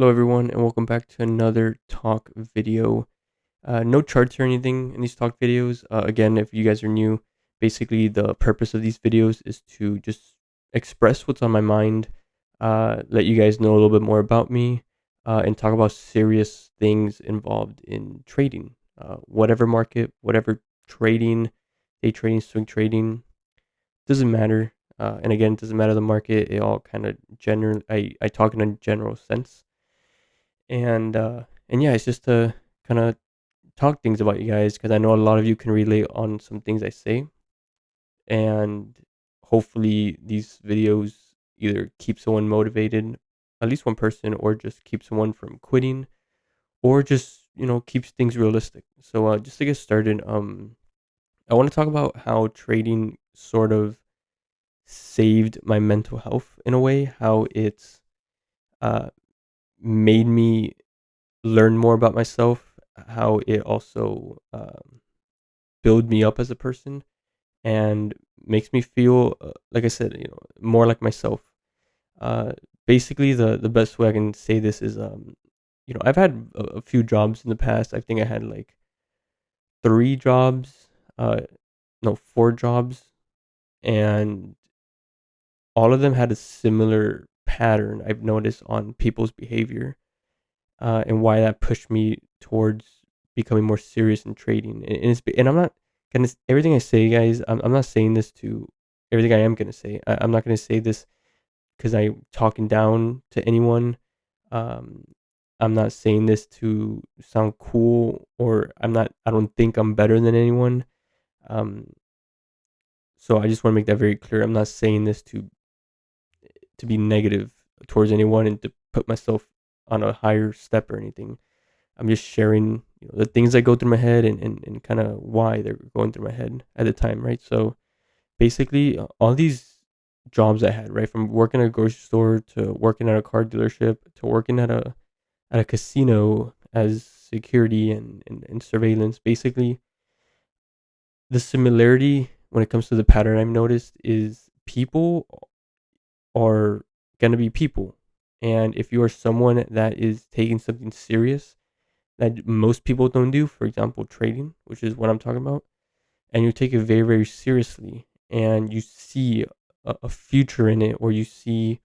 Hello, everyone, and welcome back to another talk video. No charts or anything in these talk videos. Again, if you guys are new, basically the purpose of these videos is to just express what's on my mind, let you guys know a little bit more about me, and talk about serious things involved in trading. Whatever market, whatever trading, day trading, swing trading, doesn't matter. And again, it doesn't matter the market. It all kind of general. I talk in a general sense and yeah, it's just to kind of talk things about you guys because I know a lot of you can relate on some things I say, and hopefully these videos either keep someone motivated, at least one person, or just keep someone from quitting, or just keeps things realistic. So just to get started, I want to talk about how trading sort of saved my mental health in a way, how it's uh made me learn more about myself, how it also build me up as a person and makes me feel like I said, more like myself. Uh, Basically, the best way I can say this is, I've had a few jobs in the past. I think I had like 3 jobs, uh, no, 4 jobs, and all of them had a similar pattern I've noticed on people's behavior, and why that pushed me towards becoming more serious in trading. And I'm not gonna everything I say, guys. I'm not saying this to everything I am gonna say. I'm not gonna say this because I'm talking down to anyone. Um, I'm not saying this to sound cool, or I'm not. I don't think I'm better than anyone. Um, so I just want to make that very clear. I'm not saying this to be negative towards anyone and to put myself on a higher step or anything. I'm just sharing, the things that go through my head and kind of why they're going through my head at the time, right? So basically, all these jobs I had, right, from working at a grocery store to working at a car dealership to working at a casino as security and surveillance, basically, the similarity when it comes to the pattern I've noticed is people are gonna be people, and if you are someone that is taking something serious that most people don't do, for example, trading, which is what I'm talking about, and you take it very, very seriously, and you see a future in it, or you see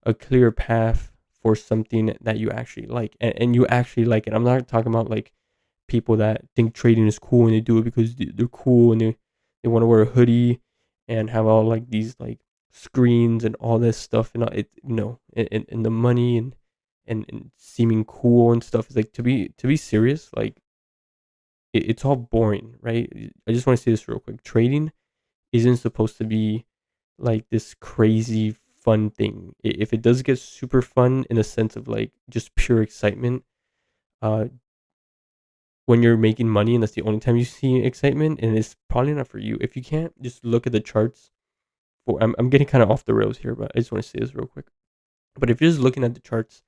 a clear path for something that you actually like, and you actually like it. I'm not talking about like people that think trading is cool and they do it because they're cool and they want to wear a hoodie and have all like these like screens and all this stuff and it and the money and seeming cool and stuff is like to be serious, like it's all boring, right? I just want to say this real quick. Trading isn't supposed to be like this crazy fun thing. If it does get super fun in a sense of like just pure excitement, uh, when you're making money and that's the only time you see excitement, and it's probably not for you. If you can't just look at the charts, I'm getting kind of off the rails here, but I just want to say this real quick. But if you're just looking at the charts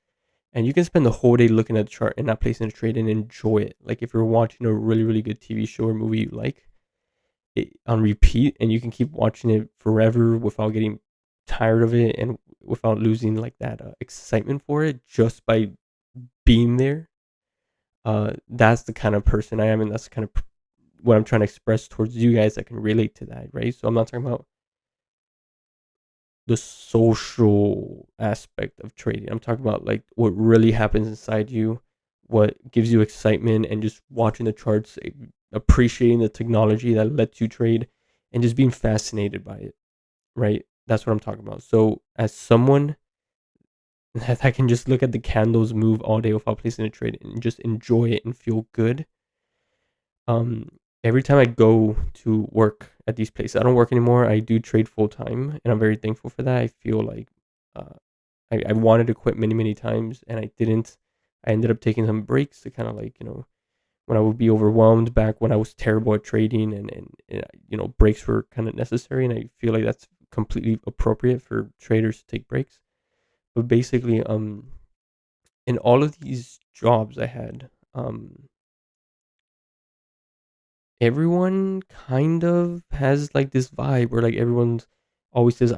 and you can spend the whole day looking at the chart and not placing a trade and enjoy it, like if you're watching a really, really good TV show or movie you like, on repeat, and you can keep watching it forever without getting tired of it and without losing like that excitement for it just by being there. That's the kind of person I am, and that's kind of what I'm trying to express towards you guys that can relate to that, right? So I'm not talking about the social aspect of trading. I'm talking about like what really happens inside you, what gives you excitement, and just watching the charts, appreciating the technology that lets you trade, and just being fascinated by it, right? That's what I'm talking about. So as someone that can just look at the candles move all day without placing a trade and just enjoy it and feel good, um, every time I go to work at these places, I don't work anymore. I do trade full time, and I'm very thankful for that. I feel like uh, I wanted to quit many, many times, and I didn't. I ended up taking some breaks to kind of like, when I would be overwhelmed back when I was terrible at trading, and breaks were kind of necessary, and I feel like that's completely appropriate for traders to take breaks. But basically, in all of these jobs I had, everyone kind of has like this vibe where like everyone's always says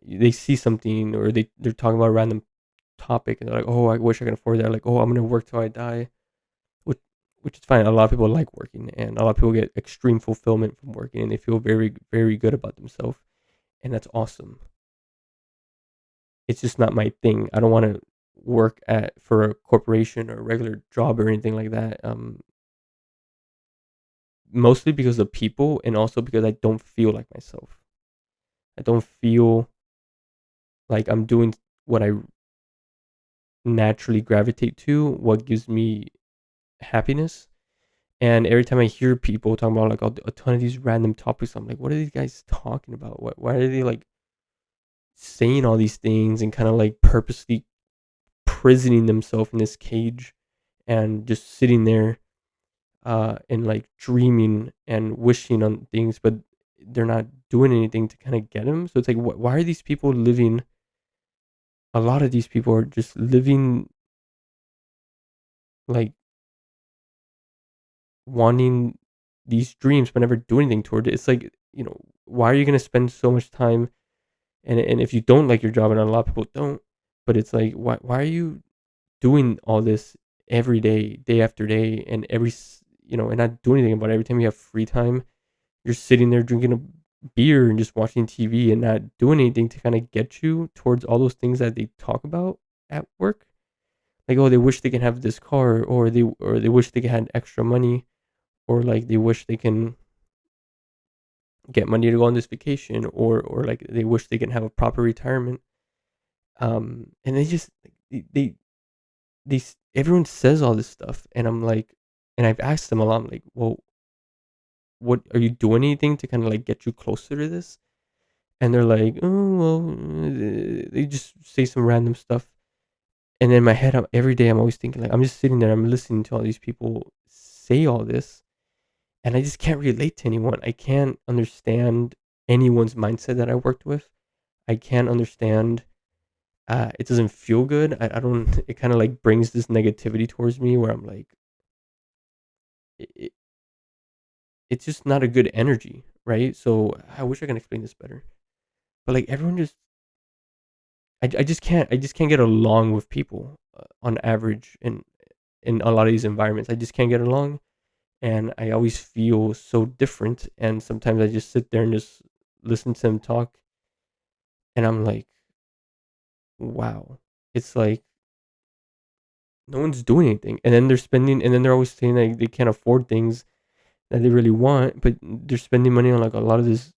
they see something, or they're talking about random topic, and they're like, "Oh, I wish I could afford that." Like, "Oh, I'm gonna work till I die," which which is fine. A lot of people like working, and a lot of people get extreme fulfillment from working, and they feel very very good about themselves, and that's awesome. It's just not my thing. I don't want to work at for a corporation or a regular job or anything like that. Mostly because of people, and also because I don't feel like myself. I don't feel like I'm doing what I naturally gravitate to, what gives me happiness. And every time I hear people talking about like a ton of these random topics, I'm like, what are these guys talking about? Why are they like saying all these things and kind of like purposely prisoning themselves in this cage and just sitting there and like dreaming and wishing on things, but they're not doing anything to kind of get them. So it's like, why are these people living? A lot of these people are just living like wanting these dreams but never do anything toward it. It's like, why are you gonna spend so much time, and if you don't like your job, and a lot of people don't, but it's like, why are you doing all this every day, day after day, and and not doing anything about it? Every time you have free time, you're sitting there drinking a beer and just watching TV and not doing anything to kind of get you towards all those things that they talk about at work. Like, oh, they wish they can have this car, or they wish they had extra money, or like they wish they can get money to go on this vacation, or like they wish they can have a proper retirement. And they just everyone says all this stuff, and I'm like, and I've asked them a lot. I'm like, well, what are you doing anything to kind of like get you closer to this? And they're like, oh well, they just say some random stuff. And in my head, every day I'm always thinking, like, I'm just sitting there, I'm listening to all these people say all this, and I just can't relate to anyone. I can't understand anyone's mindset that I worked with. I can't understand. It doesn't feel good. I don't. It kind of like brings this negativity towards me, where I'm like, it, it, it's just not a good energy, right? So I wish I can explain this better. But like everyone just, I just can't get along with people on average in a lot of these environments. I just can't get along, and I always feel so different. And sometimes I just sit there and just listen to them talk, and I'm like, wow, it's like no one's doing anything, and then they're spending, and then they're always saying like they can't afford things that they really want, but they're spending money on like a lot of these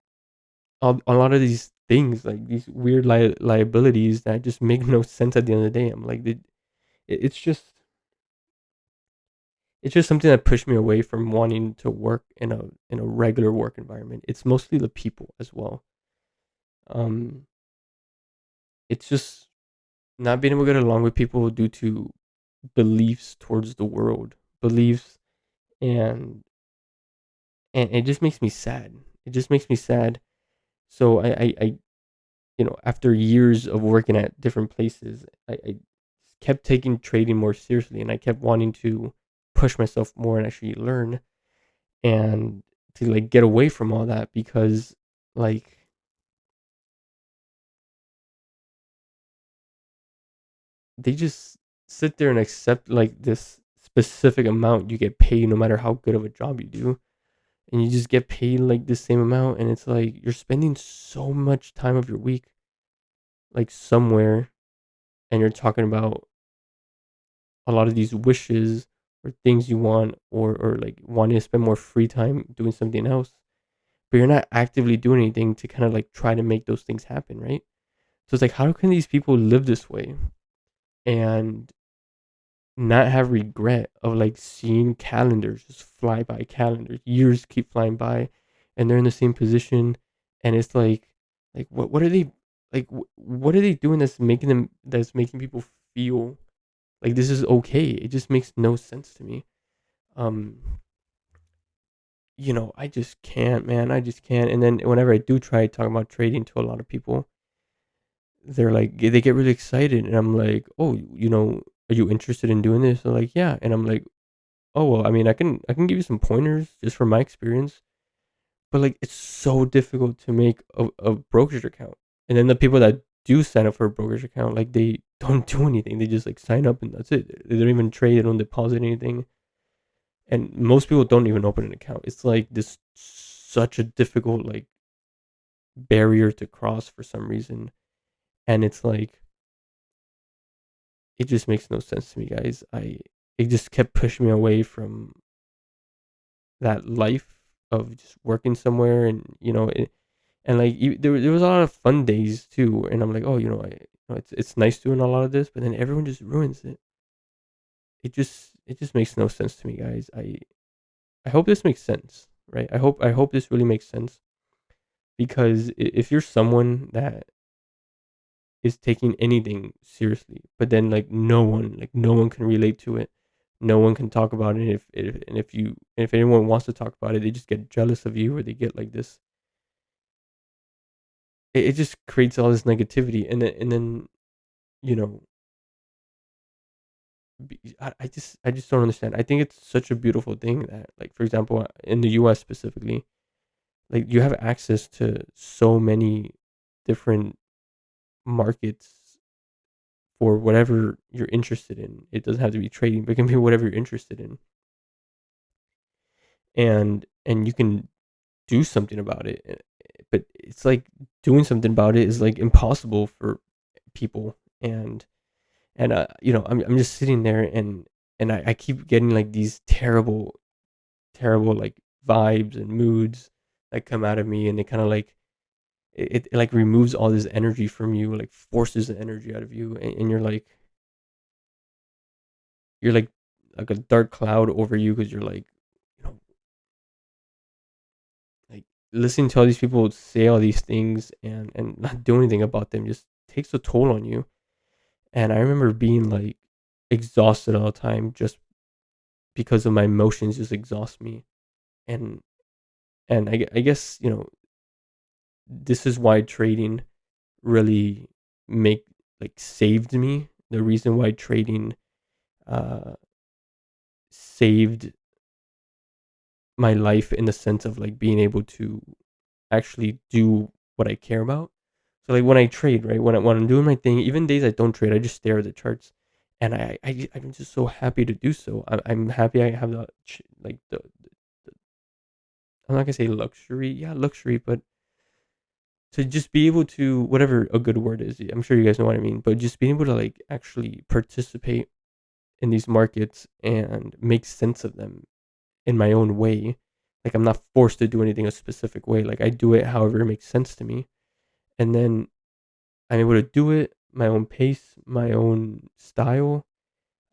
things, like these weird liabilities that just make no sense at the end of the day. I'm like, it's just something that pushed me away from wanting to work in a regular work environment. It's mostly the people as well. Um, it's just not being able to get along with people due to beliefs towards the world, beliefs, and it just makes me sad. It just makes me sad. So after years of working at different places, I kept taking trading more seriously, and I kept wanting to push myself more and actually learn, and to like get away from all that, because like they just sit there and accept like this specific amount you get paid no matter how good of a job you do, and you just get paid like the same amount, and it's like you're spending so much time of your week like somewhere, and you're talking about a lot of these wishes or things you want, or like wanting to spend more free time doing something else, but you're not actively doing anything to kind of like try to make those things happen, right? So it's like, how can these people live this way and not have regret of like seeing calendars just fly by, calendars, years keep flying by, and they're in the same position, and it's like what are they, like what are they doing that's making people feel like this is okay? It just makes no sense to me. Um, I just can't, man. I just can't. And then whenever I do try talking about trading to a lot of people, they're like, they get really excited, and I'm like, oh, are you interested in doing this? They're like, yeah, and I'm like, oh well, I mean, I can give you some pointers just from my experience, but like it's so difficult to make a brokerage account, and then the people that do sign up for a brokerage account, like don't do anything. They just like sign up and that's it. They don't even trade. They don't deposit anything. And most people don't even open an account. It's like this such a difficult like barrier to cross for some reason. And it's like it just makes no sense to me, guys. It just kept pushing me away from that life of just working somewhere, and and like there was a lot of fun days too, and I'm like, oh, it's nice doing a lot of this, but then everyone just ruins it. It just makes no sense to me, guys. I hope this makes sense, right? I hope this really makes sense, because if you're someone that is taking anything seriously, but then like no one can relate to it, no one can talk about it. If anyone wants to talk about it, they just get jealous of you, or they get like this. It just creates all this negativity, and then you know, I just don't understand. I think it's such a beautiful thing that, like, for example, in the U.S. specifically, like you have access to so many different markets for whatever you're interested in. It doesn't have to be trading, but it can be whatever you're interested in, and you can do something about it. But it's like doing something about it is like impossible for people, and I'm just sitting there, and I keep getting like these terrible like vibes and moods that come out of me, and it kind of like it like removes all this energy from you, like forces the energy out of you, and you're like a dark cloud over you, because you're like, you know like listening to all these people say all these things, and not do anything about them just takes a toll on you. And I remember being like exhausted all the time, just because of my emotions just exhaust me. And and I guess this is why trading really make like saved me. The reason why trading uh saved my life, in the sense of like being able to actually do what I care about. So like when I trade, right? When I'm doing my thing, even days I don't trade, I just stare at the charts, and I'm just so happy to do so. I'm happy I have like the I'm not gonna say luxury, yeah, luxury, but to just be able to, whatever a good word is. I'm sure you guys know what I mean, but just being able to like actually participate in these markets and make sense of them in my own way. Like I'm not forced to do anything a specific way. Like I do it however it makes sense to me, and then I'm able to do it my own pace, my own style.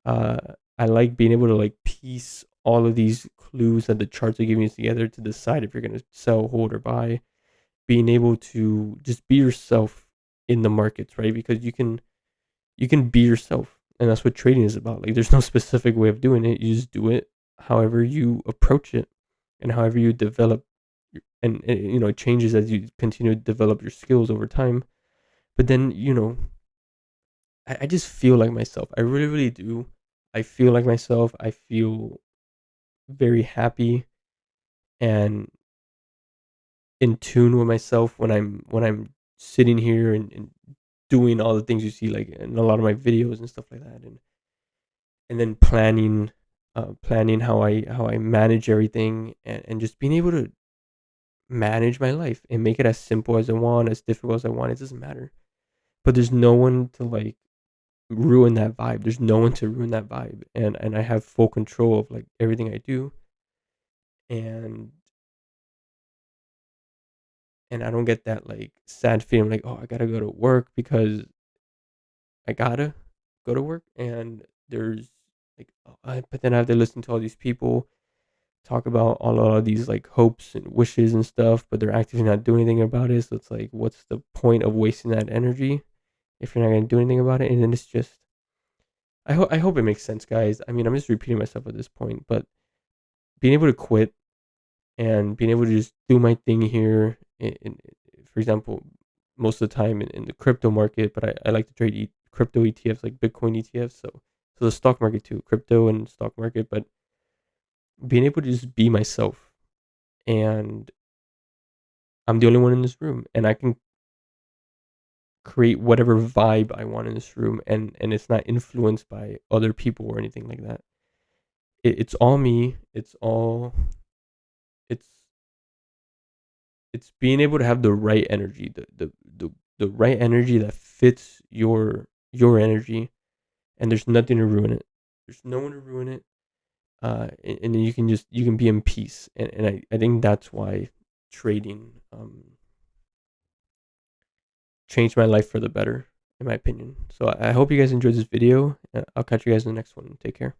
Uh, I like being able to like piece all of these clues that the charts are giving you together to decide if you're gonna sell, hold, or buy. Being able to just be yourself in the markets, right? Because you can be yourself, and that's what trading is about. Like there's no specific way of doing it. You just do it however you approach it, and however you develop and it changes as you continue to develop your skills over time. But then I just feel like myself. I really, really do. I feel like myself. I feel very happy and in tune with myself when I'm sitting here and doing all the things you see like in a lot of my videos and stuff like that, and then planning how I manage everything, and just being able to manage my life and make it as simple as I want, as difficult as I want. It doesn't matter. But there's no one to like ruin that vibe. There's no one to ruin that vibe, and I have full control of like everything I do, and and I don't get that like sad feeling like, oh, I gotta go to work because I gotta go to work, and there's like, but then I have to listen to all these people talk about all of these like hopes and wishes and stuff, but they're actively not doing anything about it. So it's like, what's the point of wasting that energy if you're not gonna do anything about it? And then it's just, I hope it makes sense, guys. I mean, I'm just repeating myself at this point, but being able to quit and being able to just do my thing here, for example, most of the time in the crypto market, but I like to trade crypto ETFs, like Bitcoin ETFs. So the stock market too, crypto and stock market, but being able to just be myself, and I'm the only one in this room, and I can create whatever vibe I want in this room, and it's not influenced by other people or anything like that. It's all me. It's it's being able to have the right energy, the right energy that fits your energy, and there's nothing to ruin it. There's no one to ruin it. And then you can be in peace, and I think that's why trading changed my life for the better, in my opinion. So I hope you guys enjoyed this video. I'll catch you guys in the next one. Take care.